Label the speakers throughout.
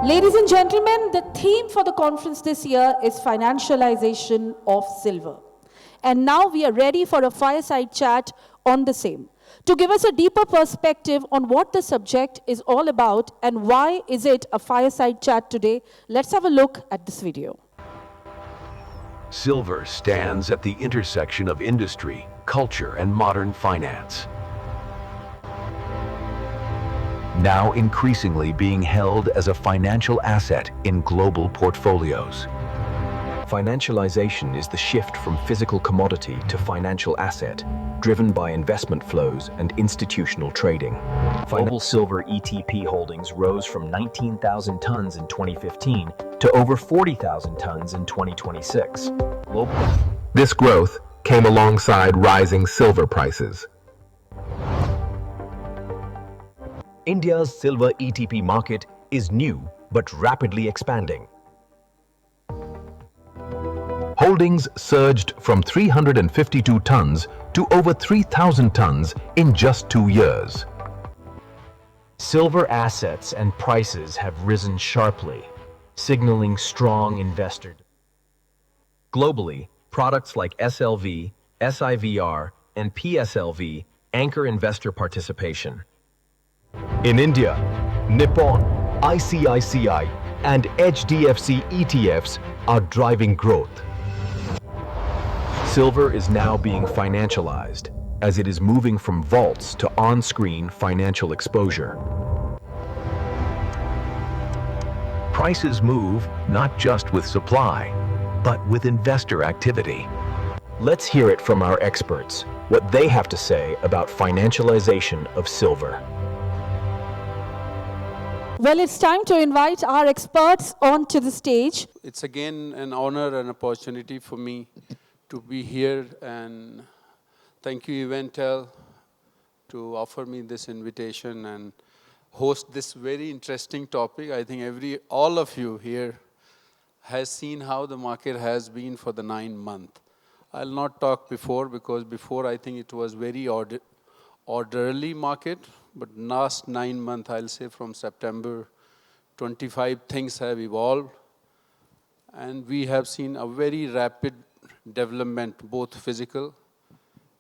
Speaker 1: Ladies and gentlemen, the theme for the conference this year is Financialization of Silver. And now we are ready for a fireside chat on the same. To give us a deeper perspective on what the subject is all about and why is it a fireside chat today, let's have a look at this video.
Speaker 2: Silver stands at the intersection of industry, culture, and modern finance. Now increasingly being held as a financial asset in global portfolios.
Speaker 3: Financialization is the shift from physical commodity to financial asset, driven by investment flows and institutional trading. Global silver ETP holdings rose from 19,000 tons in 2015 to over 40,000 tons in 2026.
Speaker 4: This growth came alongside rising silver prices.
Speaker 3: India's silver ETP market is new but rapidly expanding.
Speaker 4: Holdings surged from 352 tons to over 3,000 tons in just 2 years.
Speaker 3: Silver assets and prices have risen sharply, signaling strong investor. Globally, products like SLV, SIVR, and PSLV anchor investor participation. In India, Nippon, ICICI, and HDFC ETFs are driving growth. Silver is now being financialized as it is moving from vaults to on-screen financial exposure.
Speaker 2: Prices move not just with supply, but with investor activity.
Speaker 3: Let's hear it from our experts, what they have to say about financialization of silver.
Speaker 1: Well, it's time to invite our experts onto the stage.
Speaker 5: It's again an honor and opportunity for me to be here, and thank you Eventel to offer me this invitation and host this very interesting topic. I think all of you here has seen how the market has been for the 9 months. I'll not talk because before I think it was very orderly market, but last 9 months, I'll say from September 25, things have evolved. And we have seen a very rapid development, both physical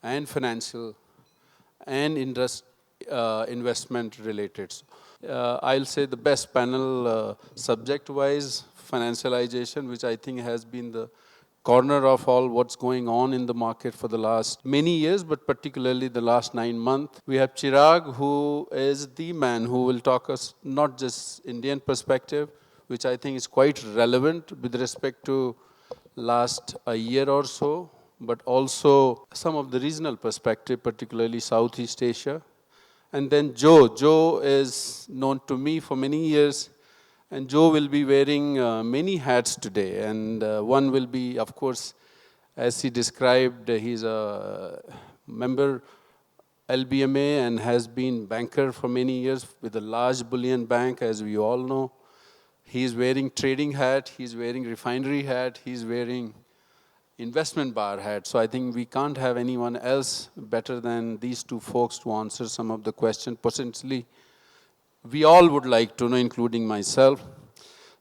Speaker 5: and financial and investment related. I'll say the best panel subject-wise, financialization, which I think has been the corner of all what's going on in the market for the last many years, but particularly the last 9 months. We have Chirag, who is the man who will talk us not just Indian perspective, which I think is quite relevant with respect to last a year or so, but also some of the regional perspective, particularly Southeast Asia. And then Joe. Joe is known to me for many years. And Joe will be wearing many hats today, and one will be, of course, as he described, he's a member LBMA and has been banker for many years with a large bullion bank, as we all know. He's wearing trading hat, he's wearing refinery hat, he's wearing investment bar hat. So I think we can't have anyone else better than these two folks to answer some of the questions potentially we all would like to know, including myself.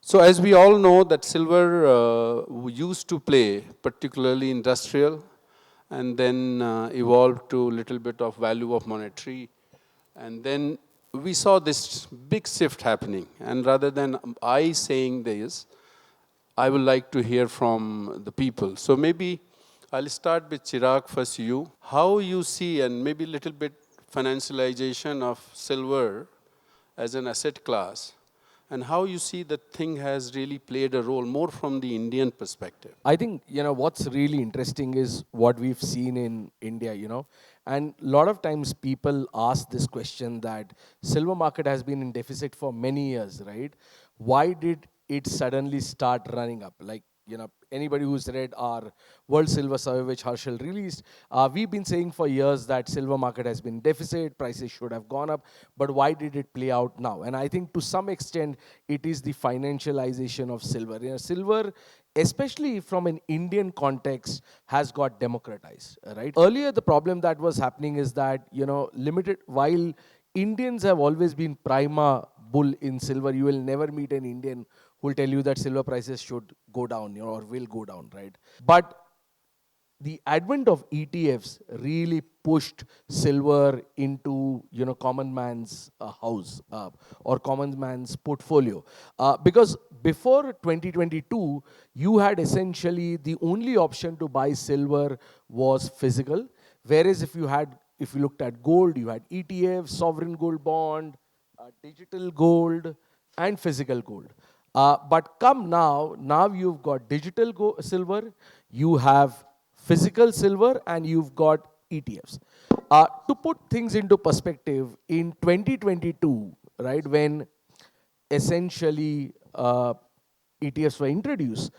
Speaker 5: So as we all know that silver used to play particularly industrial and then evolved to a little bit of value of monetary. And then we saw this big shift happening. And rather than I saying this, I would like to hear from the people. So maybe I'll start with Chirag first, you. How you see, and maybe a little bit financialization of silver as an asset class, and how you see the thing has really played a role more from the Indian perspective.
Speaker 6: I think, what's really interesting is what we've seen in India, and a lot of times people ask this question that silver market has been in deficit for many years, right? Why did it suddenly start running up? Like, anybody who's read our World Silver Survey, which Harshal released, we've been saying for years that silver market has been deficit, prices should have gone up, but why did it play out now? And I think to some extent, it is the financialization of silver. Silver, especially from an Indian context, has got democratized, right? Earlier, the problem that was happening is that, limited, while Indians have always been prima bull in silver, you will never meet an Indian who will tell you that silver prices should go down, or will go down, right? But the advent of ETFs really pushed silver into common man's house, or common man's portfolio, because before 2022 you had essentially the only option to buy silver was physical, whereas if you looked at gold, you had ETF, sovereign gold bond, digital gold, and physical gold. But come now you've got digital silver, you have physical silver, and you've got ETFs. To put things into perspective, in 2022, right, when essentially ETFs were introduced,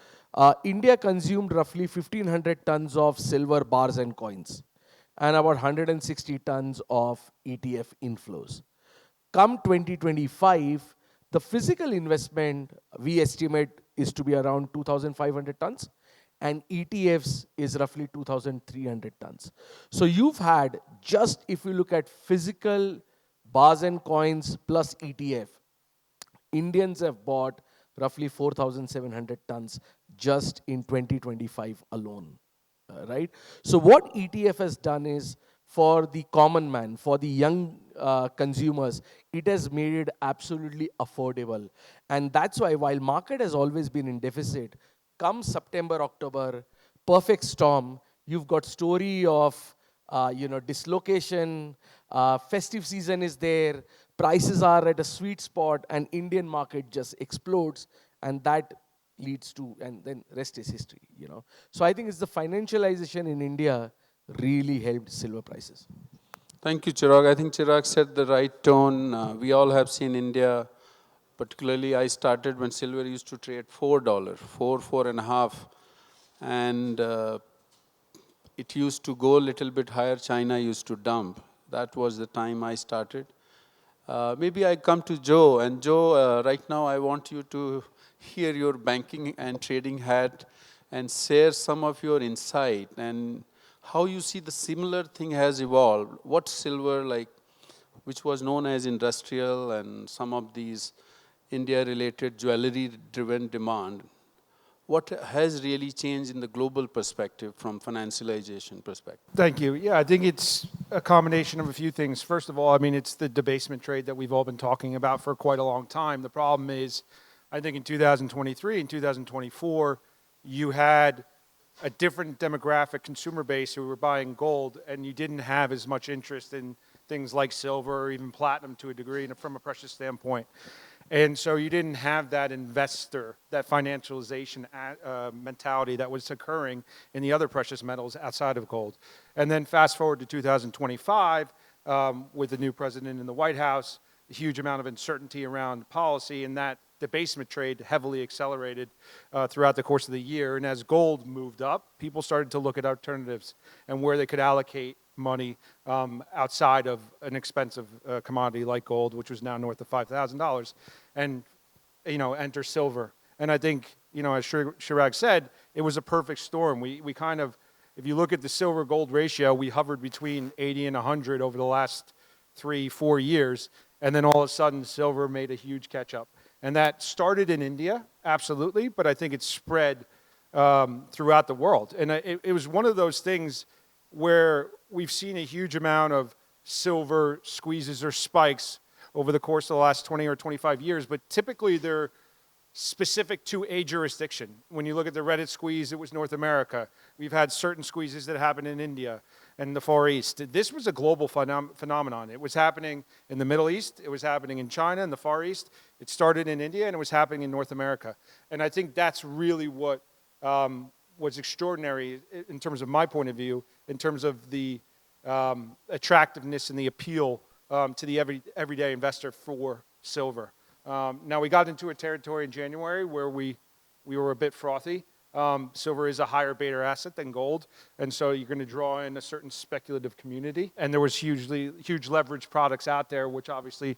Speaker 6: India consumed roughly 1,500 tons of silver bars and coins, and about 160 tons of ETF inflows. Come 2025, the physical investment we estimate is to be around 2,500 tons, and ETFs is roughly 2,300 tons. So you've had, just if you look at physical bars and coins plus ETF, Indians have bought roughly 4,700 tons just in 2025 alone, right? So what ETF has done is, for the common man, for the young consumers, it has made it absolutely affordable. And that's why, while market has always been in deficit, come September, October, perfect storm, you've got story of dislocation, festive season is there, prices are at a sweet spot, and Indian market just explodes, and that leads to, and then rest is history. So I think it's the financialization in India really helped silver prices.
Speaker 5: Thank you, Chirag. I think Chirag set the right tone. We all have seen India, particularly I started when silver used to trade $4, four and a half. And it used to go a little bit higher. China used to dump. That was the time I started. Maybe I come to Joe. And Joe, right now I want you to hear your banking and trading hat and share some of your insight and how you see the similar thing has evolved. What silver, like, which was known as industrial, and some of these India-related jewelry-driven demand, what has really changed in the global perspective from financialization perspective?
Speaker 7: Thank you. Yeah, I think it's a combination of a few things. First of all, I mean, it's the debasement trade that we've all been talking about for quite a long time. The problem is, I think in 2023 and 2024, you had a different demographic consumer base who were buying gold, and you didn't have as much interest in things like silver or even platinum to a degree from a precious standpoint. And so you didn't have that investor, that financialization mentality that was occurring in the other precious metals outside of gold. And then fast forward to 2025, with the new president in the White House, a huge amount of uncertainty around policy, and that debasement trade heavily accelerated throughout the course of the year. And as gold moved up, people started to look at alternatives and where they could allocate money outside of an expensive commodity like gold, which was now north of $5,000, and enter silver. And I think, as Chirag said, it was a perfect storm. We kind of, if you look at the silver gold ratio, we hovered between 80 and 100 over the last 3-4 years, and then all of a sudden silver made a huge catch up. And that started in India, absolutely, but I think it spread throughout the world. And it was one of those things where we've seen a huge amount of silver squeezes or spikes over the course of the last 20 or 25 years, but typically they're specific to a jurisdiction. When you look at the Reddit squeeze, it was North America. We've had certain squeezes that happened in India and the Far East. This was a global phenomenon. It was happening in the Middle East. It was happening in China and the Far East. It started in India, and it was happening in North America. And I think that's really what was extraordinary in terms of my point of view, in terms of the attractiveness and the appeal to the everyday investor for silver. Now, we got into a territory in January where we were a bit frothy. Silver is a higher beta asset than gold, and so you're going to draw in a certain speculative community. And there was huge leverage products out there, which obviously,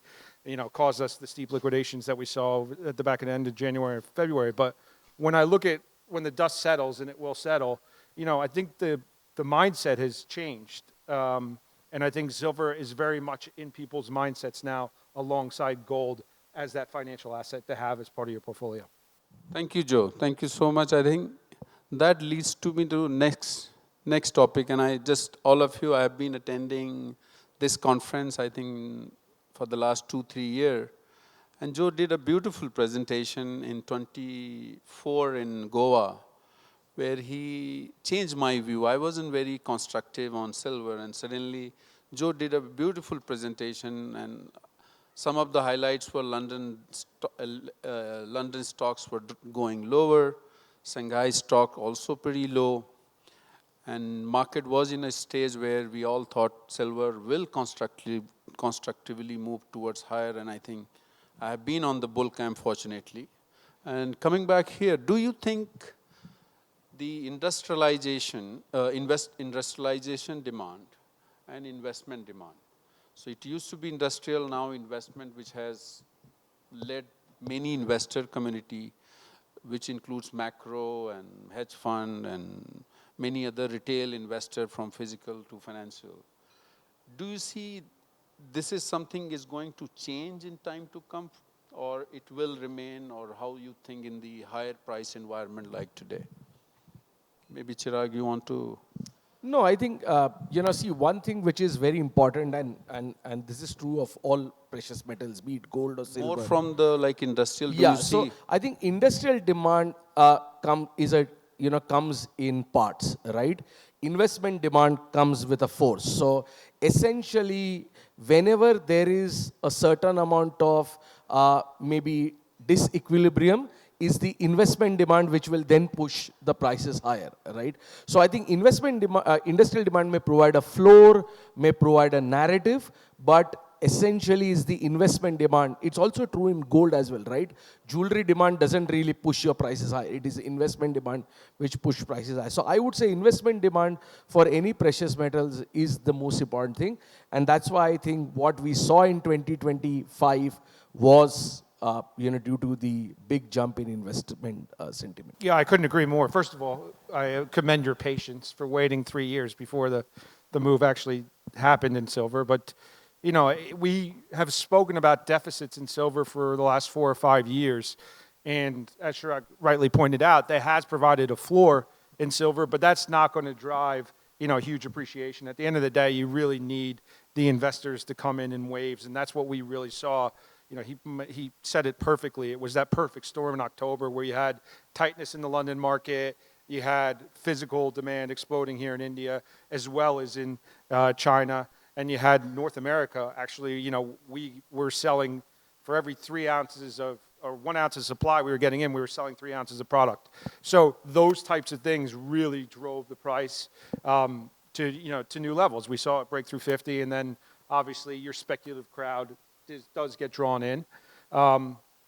Speaker 7: caused us the steep liquidations that we saw at the back end of January and February. But when I look at when the dust settles, and it will settle, I think the mindset has changed. And I think silver is very much in people's mindsets now alongside gold as that financial asset to have as part of your portfolio.
Speaker 5: Thank you, Joe. Thank you so much. I think that leads to me to next topic. And all of you, I have been attending this conference, I think, for the last 2-3 years. And Joe did a beautiful presentation in 24 in Goa, where he changed my view. I wasn't very constructive on silver, and suddenly Joe did a beautiful presentation, and some of the highlights were London stocks were going lower, Shanghai stock also pretty low, and market was in a stage where we all thought silver will constructively move towards higher, and I think I have been on the bull camp, fortunately. And coming back here, do you think the industrialization demand and investment demand? So it used to be industrial, now investment, which has led many investor community, which includes macro and hedge fund and many other retail investor from physical to financial. Do you see this is something is going to change in time to come, or it will remain, or how you think in the higher price environment like today? Maybe Chirag, you want to?
Speaker 6: No, I think, see, one thing which is very important, and this is true of all precious metals, be it gold or silver.
Speaker 5: More from the industrial, do
Speaker 6: Yeah,
Speaker 5: you see?
Speaker 6: so I think industrial demand comes in parts, right? Investment demand comes with a force. So essentially, whenever there is a certain amount of maybe disequilibrium, is the investment demand which will then push the prices higher, right? So I think industrial demand may provide a floor, may provide a narrative, but essentially is the investment demand. It's also true in gold as well, right? Jewelry demand doesn't really push your prices high. It is investment demand which push prices high. So I would say investment demand for any precious metals is the most important thing. And that's why I think what we saw in 2025 was due to the big jump in investment sentiment.
Speaker 7: Yeah, I couldn't agree more. First of all, I commend your patience for waiting 3 years before the move actually happened in silver. But, we have spoken about deficits in silver for the last 4 or 5 years. And as Chirag rightly pointed out, that has provided a floor in silver, but that's not going to drive, huge appreciation. At the end of the day, you really need the investors to come in waves. And that's what we really saw. He said it perfectly. It was that perfect storm in October where you had tightness in the London market, you had physical demand exploding here in India, as well as in China, and you had North America. Actually, we were selling for every 3 ounces or 1 ounce of supply we were getting in, we were selling 3 ounces of product. So those types of things really drove the price to new levels. We saw it break through 50, and then obviously your speculative crowd does get drawn in,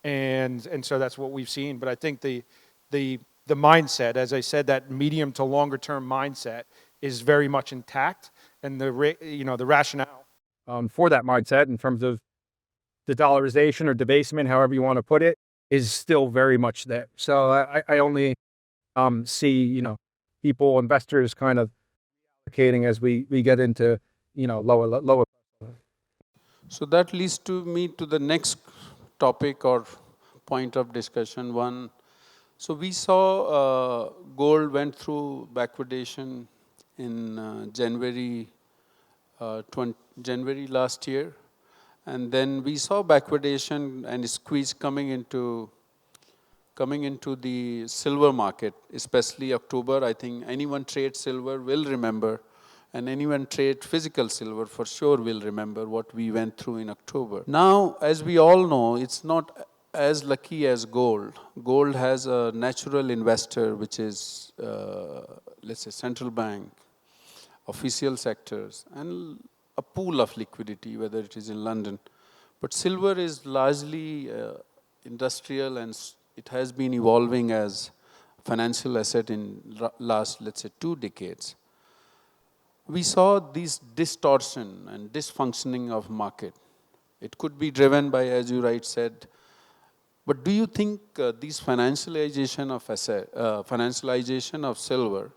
Speaker 7: and so that's what we've seen. But I think the mindset, as I said, that medium to longer term mindset is very much intact, and the rationale
Speaker 8: for that mindset in terms of the dollarization or debasement, however you want to put it, is still very much there. So I only see people, investors, kind of allocating as we get into lower.
Speaker 5: So that leads to me to the next topic or point of discussion. One, so we saw gold went through backwardation in January last year, and then we saw backwardation and squeeze coming into the silver market, especially October. I think anyone trades silver will remember. And anyone trade physical silver for sure will remember what we went through in October. Now, as we all know, it's not as lucky as gold. Gold has a natural investor, which is, let's say, central bank, official sectors, and a pool of liquidity, whether it is in London. But silver is largely industrial, and it has been evolving as financial asset in last, let's say, 2 decades. We saw this distortion and dysfunctioning of market. It could be driven by, as you right said, but do you think this financialization of silver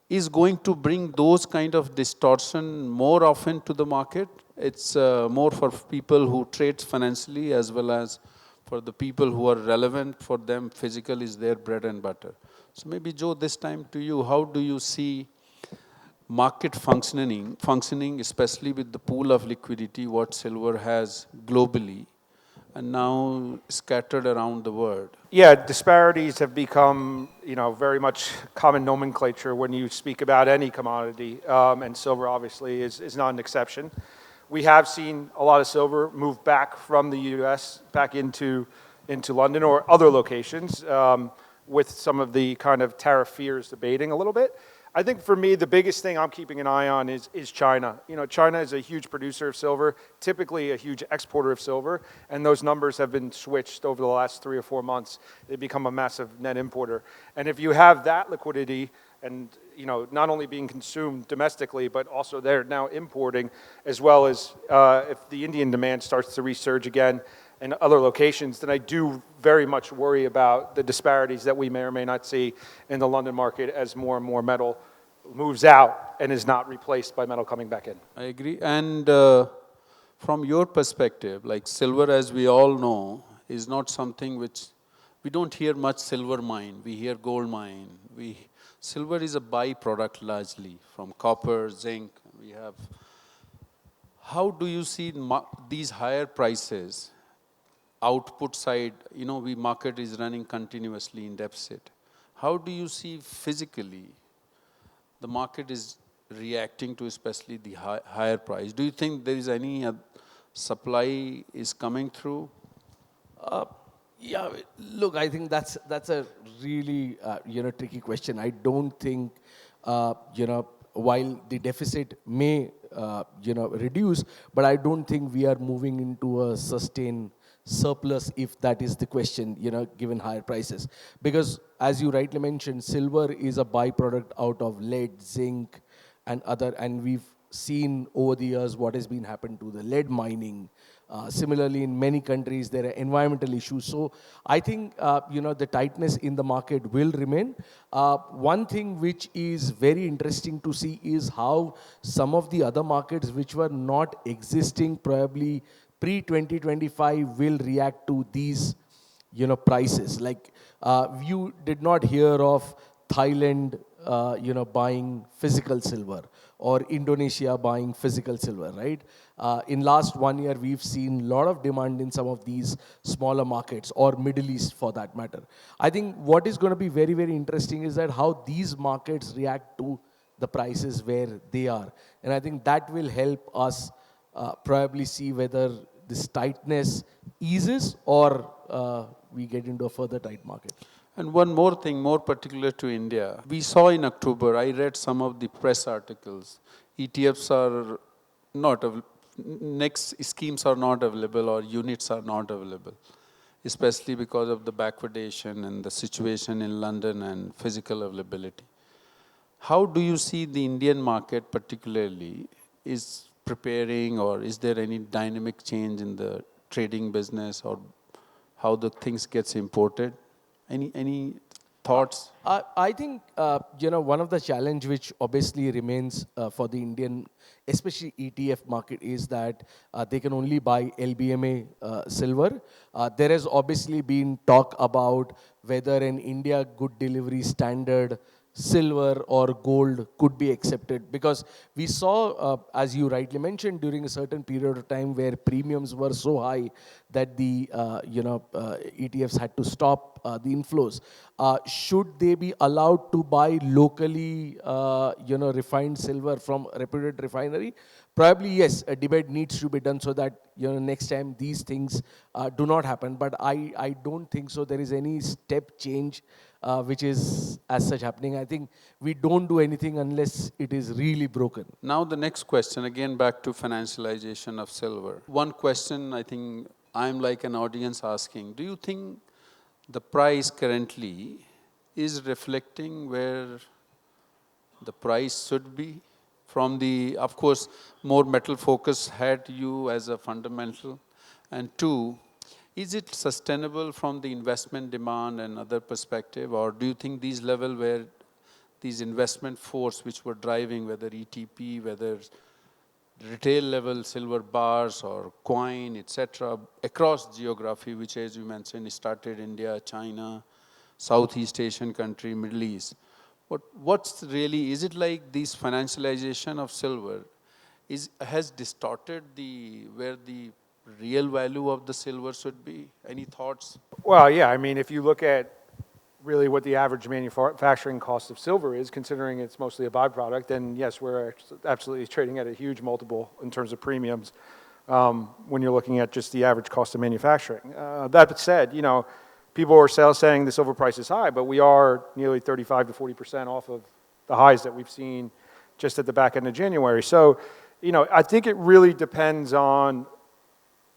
Speaker 5: is going to bring those kind of distortion more often to the market, It's more for people who trade financially as well as for the people who are relevant for them. Physical is their bread and butter. So maybe Joe, this time to you, how do you see market functioning, especially with the pool of liquidity what silver has globally and now scattered around the world?
Speaker 7: Yeah, disparities have become, very much common nomenclature when you speak about any commodity, and silver obviously is not an exception. We have seen a lot of silver move back from the U.S. back into London or other locations, with some of the kind of tariff fears abating a little bit. I think for me, the biggest thing I'm keeping an eye on is China. China is a huge producer of silver, typically a huge exporter of silver, and those numbers have been switched over the last 3 or 4 months. They've become a massive net importer. And if you have that liquidity and, not only being consumed domestically, but also they're now importing, as well as if the Indian demand starts to resurge again in other locations, then I do very much worry about the disparities that we may or may not see in the London market as more and more metal moves out and is not replaced by metal coming back in.
Speaker 5: I agree. And from your perspective, like silver, as we all know, is not something which we don't hear much silver mine. We hear gold mine. Silver is a byproduct largely from copper, zinc. How do you see these higher prices? Output side, market is running continuously in deficit. How do you see physically the market is reacting to especially the higher price? Do you think there is any supply is coming through?
Speaker 6: Yeah, look, I think that's a really tricky question. I don't think while the deficit may reduce, but I don't think we are moving into a sustained surplus, if that is the question, given higher prices. Because as you rightly mentioned, silver is a byproduct out of lead, zinc, and we've seen over the years what has been happened to the lead mining. Similarly, in many countries, there are environmental issues. So I think, the tightness in the market will remain. One thing which is very interesting to see is how some of the other markets which were not existing probably pre-2025 will react to these, prices. Like, you did not hear of Thailand, buying physical silver, or Indonesia buying physical silver, right? In last 1 year, we've seen a lot of demand in some of these smaller markets, or Middle East for that matter. I think what is going to be very, very interesting is that how these markets react to the prices where they are. And I think that will help us probably see whether this tightness eases or we get into a further tight market.
Speaker 5: And one more thing, more particular to India. We saw in October, I read some of the press articles, ETFs are not, next schemes are not available or units are not available, especially because of the backwardation and the situation in London and physical availability. How do you see the Indian market particularly is preparing, or is there any dynamic change in the trading business, or how the things gets imported? Any thoughts?
Speaker 6: I think, one of the challenge which obviously remains for the Indian, especially ETF market, is that they can only buy LBMA silver. There has obviously been talk about whether an India good delivery standard silver or gold could be accepted, because we saw, as you rightly mentioned, during a certain period of time where premiums were so high that the ETFs had to stop the inflows. Should they be allowed to buy locally refined silver from a reputed refinery? Probably yes, a debate needs to be done so that next time these things do not happen. But I don't think so there is any step change which is as such happening. I think we don't do anything unless it is really broken.
Speaker 5: Now the next question, again back to financialization of silver. One question I think I'm like an audience asking, do you think the price currently is reflecting where the price should be? From the, of course, more metal focus had you as a fundamental. And two, is it sustainable from the investment demand and other perspective, or do you think these level where these investment force which were driving, whether ETP, whether retail level silver bars or coin, etc., across geography, which, as you mentioned, started India, China, Southeast Asian country, Middle East. But what's really, is it like this financialization of silver has distorted where the real value of the silver should be? Any thoughts?
Speaker 7: Well, yeah, I mean, if you look at really what the average manufacturing cost of silver is, considering it's mostly a byproduct, then yes, we're absolutely trading at a huge multiple in terms of premiums when you're looking at just the average cost of manufacturing. That said, you know, people are saying the silver price is high, but we are nearly 35 to 40% off of the highs that we've seen just at the back end of January. So, you know, I think it really depends on,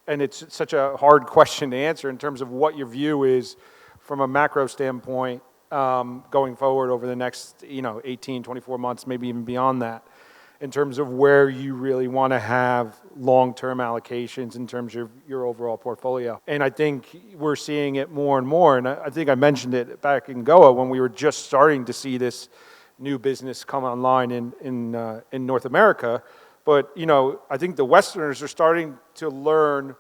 Speaker 7: and it's such a hard question to answer in terms of what your view is from a macro standpoint going forward over the next, 18, 24 months, maybe even beyond that, in terms of where you really want to have long-term allocations in terms of your overall portfolio. And I think we're seeing it more and more, and I think I mentioned it back in Goa when we were just starting to see this new business come online in North America. But, I think the Westerners are starting to learn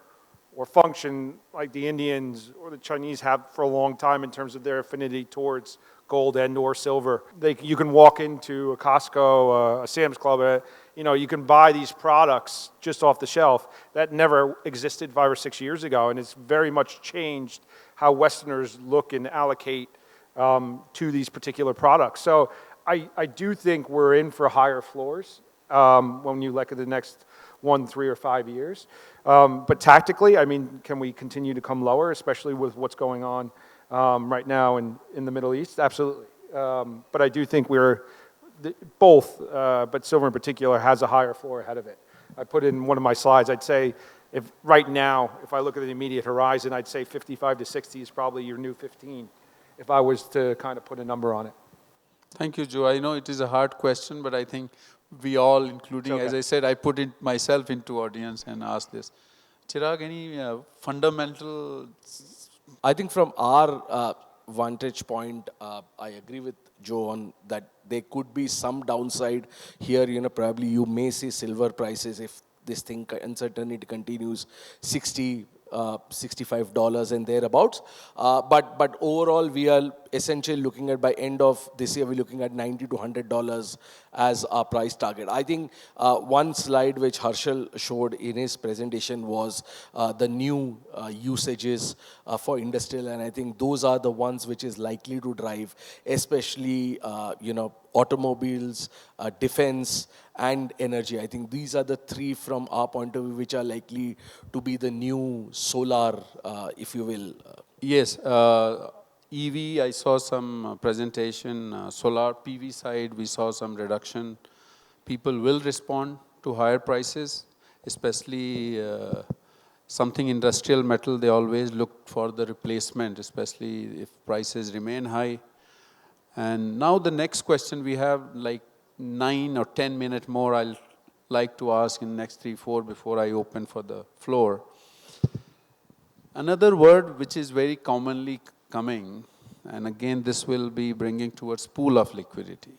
Speaker 7: or function like the Indians or the Chinese have for a long time in terms of their affinity towards gold and or silver. You can walk into a Costco, a Sam's Club, you can buy these products just off the shelf that never existed 5 or 6 years ago, and it's very much changed how Westerners look and allocate to these particular products. So I do think we're in for higher floors when you look at the next 1, 3, or 5 years. But tactically, I mean, can we continue to come lower, especially with what's going on right now in the Middle East? Absolutely. But I do think we're both, but silver in particular has a higher floor ahead of it. I put in one of my slides, I'd say if right now, if I look at the immediate horizon, I'd say 55 to 60 is probably your new 15, if I was to kind of put a number on it.
Speaker 5: Thank you, Joe. I know it is a hard question, but I think we all, including, as I said, I put myself into audience and asked this. Chirag, any fundamental?
Speaker 6: I think from our vantage point, I agree with Joe on that there could be some downside here. Probably you may see silver prices, if this thing uncertainty continues, $65 and thereabouts. But overall, we are essentially looking at, by end of this year, we're looking at $90 to $100 as our price target. I think one slide which Harshal showed in his presentation was the new usages for industrial, and I think those are the ones which is likely to drive, especially automobiles, defense, and energy. I think these are the three from our point of view which are likely to be the new solar, if you will.
Speaker 5: Yes, EV, I saw some presentation, solar PV side, we saw some reduction. People will respond to higher prices, especially something industrial metal, they always look for the replacement, especially if prices remain high. And now the next question, we have like 9 or 10 minutes more I'll like to ask in the next 3, 4 before I open for the floor. Another word which is very commonly coming, and again this will be bringing towards pool of liquidity.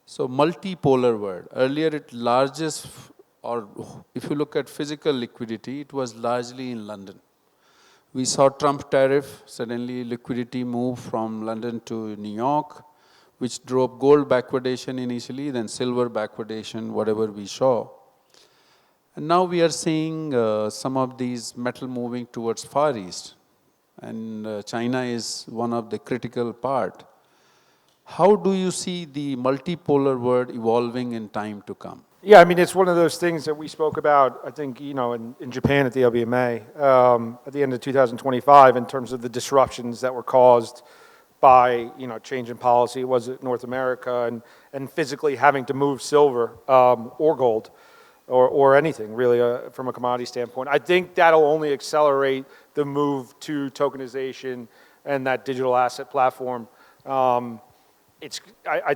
Speaker 5: So multipolar word. Earlier it largest, or if you look at physical liquidity, it was largely in London. We saw Trump tariff, suddenly liquidity moved from London to New York, which drove gold backwardation initially, then silver backwardation, whatever we saw. And now we are seeing some of these metal moving towards Far East. And China is one of the critical part. How do you see the multipolar world evolving in time to come?
Speaker 7: Yeah, I mean, it's one of those things that we spoke about, I think, in Japan at the LBMA at the end of 2025 in terms of the disruptions that were caused by, change in policy, was it North America, and physically having to move silver or gold or anything really from a commodity standpoint. I think that'll only accelerate the move to tokenization and that digital asset platform. I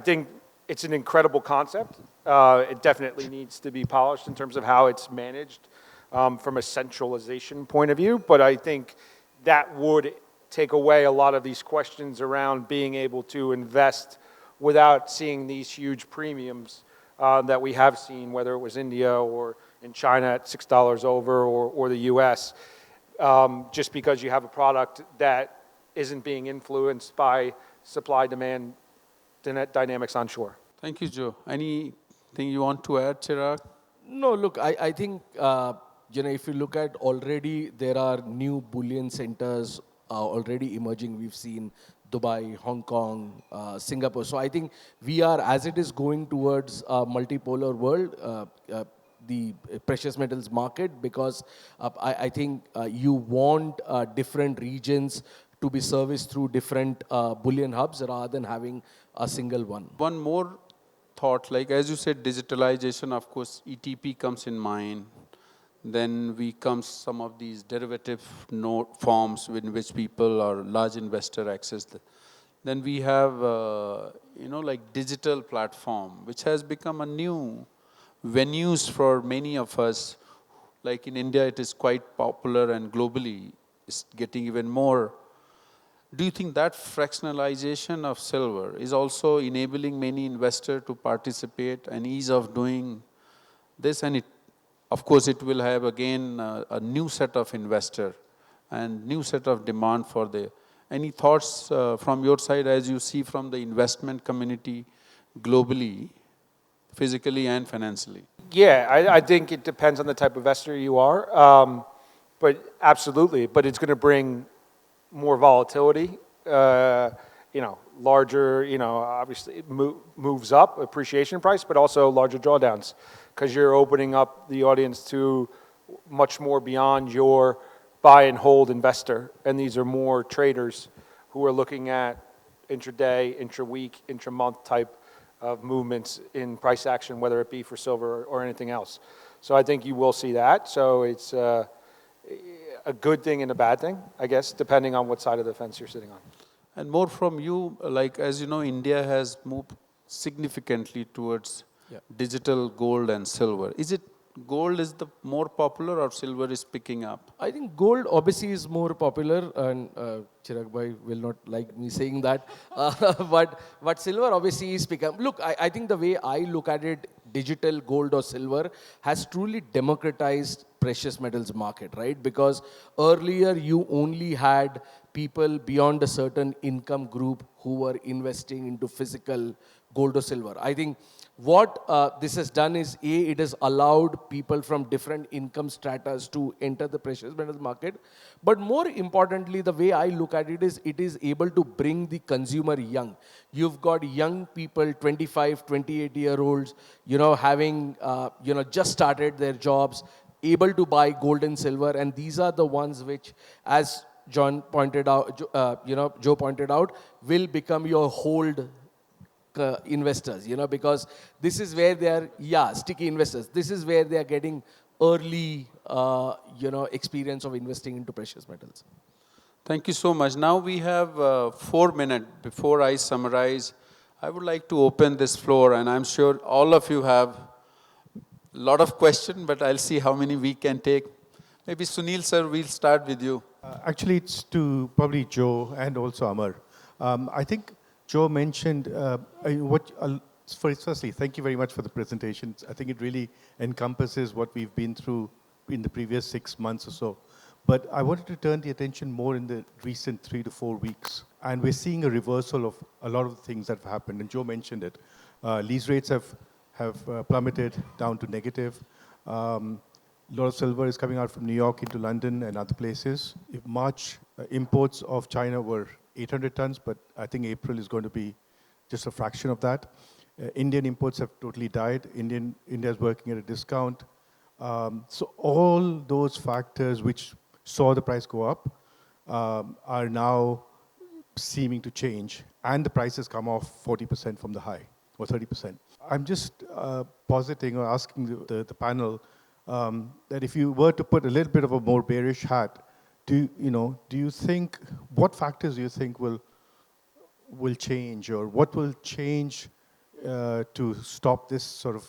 Speaker 7: think it's an incredible concept. It definitely needs to be polished in terms of how it's managed from a centralization point of view, but I think that would take away a lot of these questions around being able to invest without seeing these huge premiums that we have seen, whether it was India or in China at $6 over or the US, just because you have a product that isn't being influenced by supply-demand dynamics onshore.
Speaker 5: Thank you, Joe. Anything you want to add, Chirag?
Speaker 6: No, look, I think, if you look at already, there are new bullion centers already emerging. We've seen Dubai, Hong Kong, Singapore. So I think we are, as it is going towards a multipolar world, the precious metals market, because I think you want different regions to be serviced through different bullion hubs rather than having a single one.
Speaker 5: One more thought, like as you said, digitalization, of course, ETP comes in mind. Then comes some of these derivative note forms in which people or large investor access. Then we have, like digital platform, which has become a new venues for many of us. Like in India, it is quite popular, and globally, it's getting even more. Do you think that fractionalization of silver is also enabling many investors to participate and ease of doing this? And of course, it will have again a new set of investor and new set of demand for the. Any thoughts from your side as you see from the investment community globally, physically and financially?
Speaker 7: Yeah, I think it depends on the type of investor you are, but absolutely. But it's going to bring more volatility, larger, obviously it moves up appreciation price, but also larger drawdowns, because you're opening up the audience to much more beyond your buy and hold investor. And these are more traders who are looking at intraday, intra-week, intra-month type of movements in price action, whether it be for silver or anything else. So I think you will see that. So it's a good thing and a bad thing, I guess, depending on what side of the fence you're sitting on.
Speaker 5: And more from you, like as you know, India has moved significantly towards digital gold and silver. Is it gold is the more popular or silver is picking up?
Speaker 6: I think gold obviously is more popular, and Chirag bhai will not like me saying that. But silver obviously is picking up. Look, I think the way I look at it, digital gold or silver has truly democratized precious metals market, right? Because earlier you only had people beyond a certain income group who were investing into physical gold or silver. I think what this has done is, it has allowed people from different income stratas to enter the precious metals market. But more importantly, the way I look at it is able to bring the consumer young. You've got young people, 25, 28-year-olds, having, just started their jobs, able to buy gold and silver. And these are the ones which, as Joe pointed out, will become your hold investors, because this is where they are, sticky investors. This is where they are getting early, experience of investing into precious metals.
Speaker 5: Thank you so much. Now we have 4 minutes. Before I summarize, I would like to open this floor, and I'm sure all of you have a lot of questions, but I'll see how many we can take. Maybe Sunil sir, we'll start with you.
Speaker 9: Actually, it's to probably Joe and also Amar. I think Joe mentioned firstly, thank you very much for the presentation. I think it really encompasses what we've been through in the previous 6 months or so. But I wanted to turn the attention more in the recent 3 to 4 weeks. And we're seeing a reversal of a lot of the things that have happened. And Joe mentioned it. Lease rates have plummeted down to negative. A lot of silver is coming out from New York into London and other places. If March imports of China were 800 tons, but I think April is going to be just a fraction of that. Indian imports have totally died. India is working at a discount. So all those factors which saw the price go up are now seeming to change, and the price has come off 40% from the high, or 30%. I'm just positing or asking the panel that if you were to put a little bit of a more bearish hat, do you think, what factors do you think will change, or what will change to stop this sort of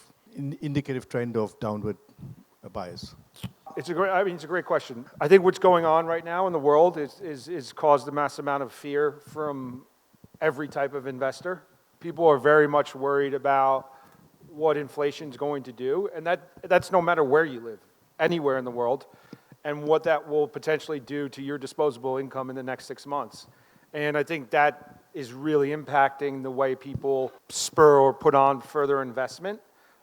Speaker 9: indicative trend of downward bias?
Speaker 7: It's a great question. I think what's going on right now in the world is caused a mass amount of fear from every type of investor. People are very much worried about what inflation's going to do, and that's no matter where you live, anywhere in the world, and what that will potentially do to your disposable income in the next 6 months. And I think that is really impacting the way people spur or put on further investment.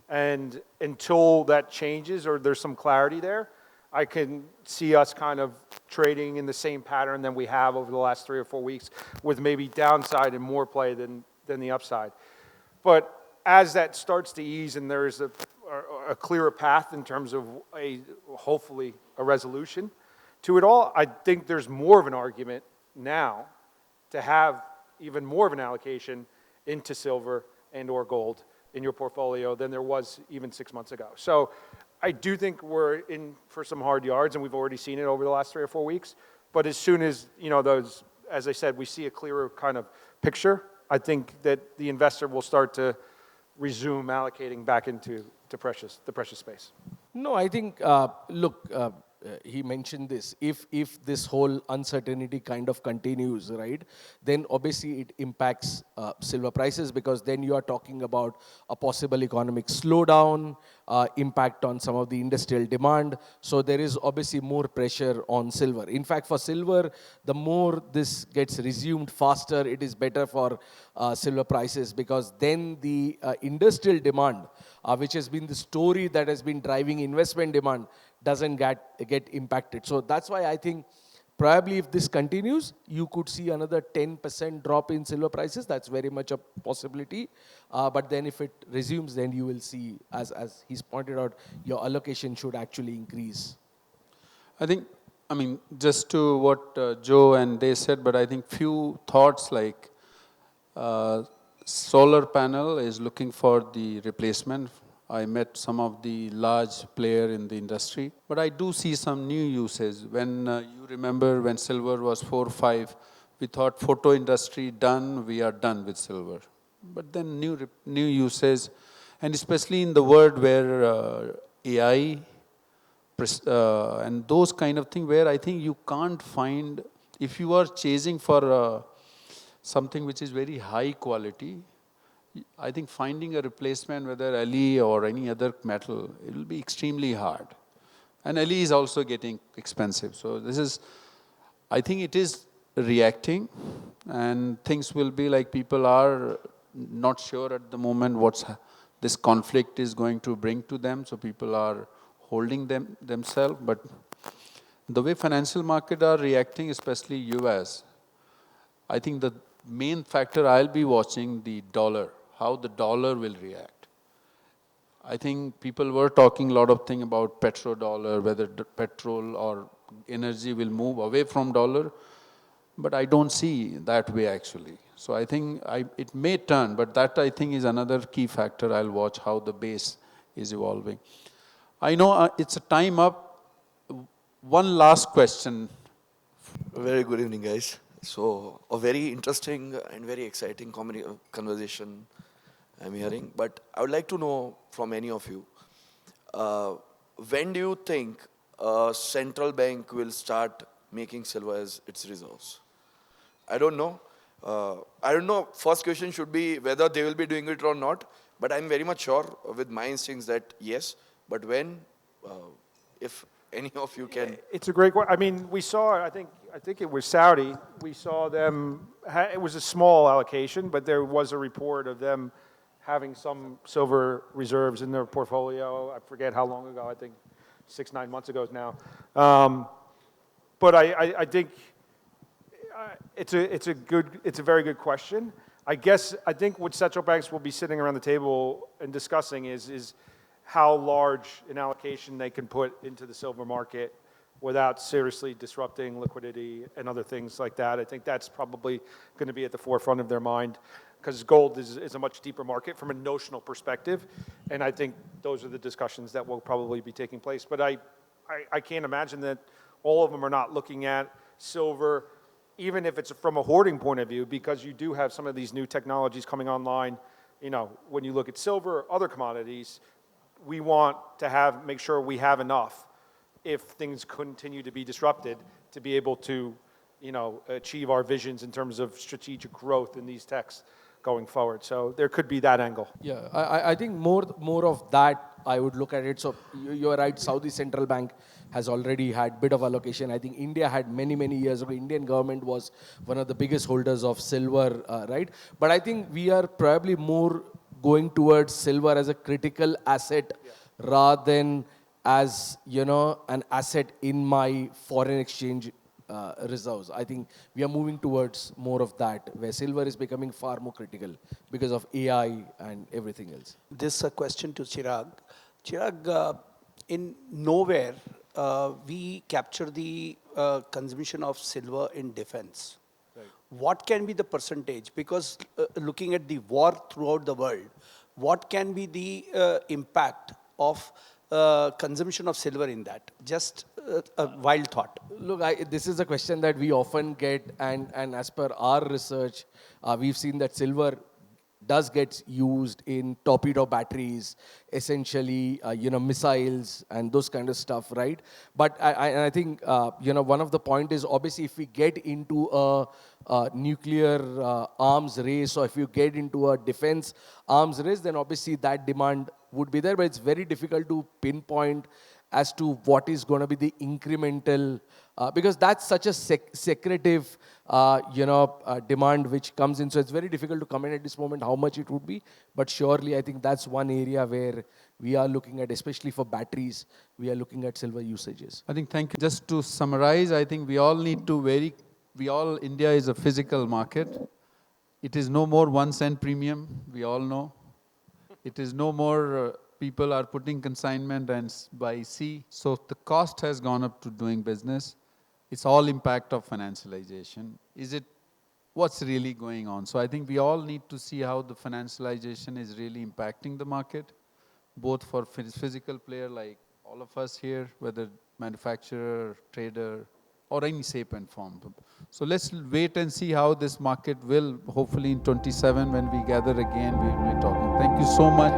Speaker 7: And until that changes or there's some clarity there, I can see us kind of trading in the same pattern than we have over the last 3 or 4 weeks, with maybe downside and more play than the upside. But as that starts to ease and there is a clearer path in terms of hopefully a resolution to it all, I think there's more of an argument now to have even more of an allocation into silver and or gold in your portfolio than there was even 6 months ago. So I do think we're in for some hard yards, and we've already seen it over the last 3 or 4 weeks. But as soon as, those, as I said, we see a clearer kind of picture, I think that the investor will start to resume allocating back into the precious space.
Speaker 6: No, I think, look, he mentioned this. If this whole uncertainty kind of continues, right, then obviously it impacts silver prices, because then you are talking about a possible economic slowdown, impact on some of the industrial demand. So there is obviously more pressure on silver. In fact, for silver, the more this gets resumed faster, it is better for silver prices, because then the industrial demand, which has been the story that has been driving investment demand, doesn't get impacted. So that's why I think probably if this continues, you could see another 10% drop in silver prices. That's very much a possibility. But then if it resumes, then you will see, as he's pointed out, your allocation should actually increase.
Speaker 5: Just to what Joe and they said, but I think few thoughts like solar panel is looking for the replacement. I met some of the large player in the industry, but I do see some new uses. When you remember when silver was 4 or 5, we thought photo industry done, we are done with silver. But then new uses, and especially in the world where AI and those kind of thing, where I think you can't find, if you are chasing for something which is very high quality, I think finding a replacement, whether LE or any other metal, it will be extremely hard. And LE is also getting expensive. So I think it is reacting, and things will be like people are not sure at the moment what this conflict is going to bring to them. So people are holding themselves. But the way financial markets are reacting, especially US, I think the main factor I'll be watching the dollar, how the dollar will react. I think people were talking a lot of things about petrodollar, whether petrol or energy will move away from dollar, but I don't see that way actually. So I think it may turn, but that I think is another key factor. I'll watch how the base is evolving. I know it's a time up. One last question.
Speaker 10: Very good evening, guys. So a very interesting and very exciting conversation I'm hearing. But I would like to know from any of you, when do you think a central bank will start making silver as its reserves? I don't know. First question should be whether they will be doing it or not. But I'm very much sure with my instincts that yes. But when, if any of you can.
Speaker 7: It's a great question. I mean, we saw, I think it was Saudi. We saw them, it was a small allocation, but there was a report of them having some silver reserves in their portfolio. I forget how long ago, I think 6-9 months ago now. But I think it's a very good question. I think what central banks will be sitting around the table and discussing is how large an allocation they can put into the silver market without seriously disrupting liquidity and other things like that. I think that's probably going to be at the forefront of their mind, because gold is a much deeper market from a notional perspective, and I think those are the discussions that will probably be taking place. But I can't imagine that all of them are not looking at silver, even if it's from a hoarding point of view, because you do have some of these new technologies coming online. When you look at silver or other commodities, we want to make sure we have enough if things continue to be disrupted to be able to, achieve our visions in terms of strategic growth in these techs going forward. So there could be that angle.
Speaker 6: Yeah, I think more of that I would look at it. So you're right, Saudi Central Bank has already had bit of allocation. I think India had many years ago. Indian government was one of the biggest holders of silver, right? But I think we are probably more going towards silver as a critical asset rather than as, an asset in my foreign exchange reserves. I think we are moving towards more of that, where silver is becoming far more critical because of AI and everything else.
Speaker 11: This a question to Chirag. Chirag, in nowhere we capture the consumption of silver in defense. Right. What can be the percentage? Because looking at the war throughout the world, what can be the impact of consumption of silver in that? Just a wild thought.
Speaker 6: Look, this is a question that we often get, and as per our research, we've seen that silver does get used in torpedo batteries, essentially, missiles and those kind of stuff, right? But I think, one of the point is obviously if we get into a nuclear arms race, or if you get into a defense arms race, then obviously that demand would be there, but it's very difficult to pinpoint as to what is going to be the incremental, because that's such a secretive, demand which comes in. So it's very difficult to comment at this moment how much it would be. But surely, I think that's one area where we are looking at, especially for batteries, we are looking at silver usages.
Speaker 5: I think, thank you. Just to summarize, I think we all need to India is a physical market. It is no more 1 cent premium, we all know. It is no more people are putting consignment and by sea. So the cost has gone up to doing business. It's all impact of financialization. What's really going on? So I think we all need to see how the financialization is really impacting the market, both for physical player like all of us here, whether manufacturer, trader, or any shape and form. So let's wait and see how this market will, hopefully in 27 when we gather again, we will be talking. Thank you so much.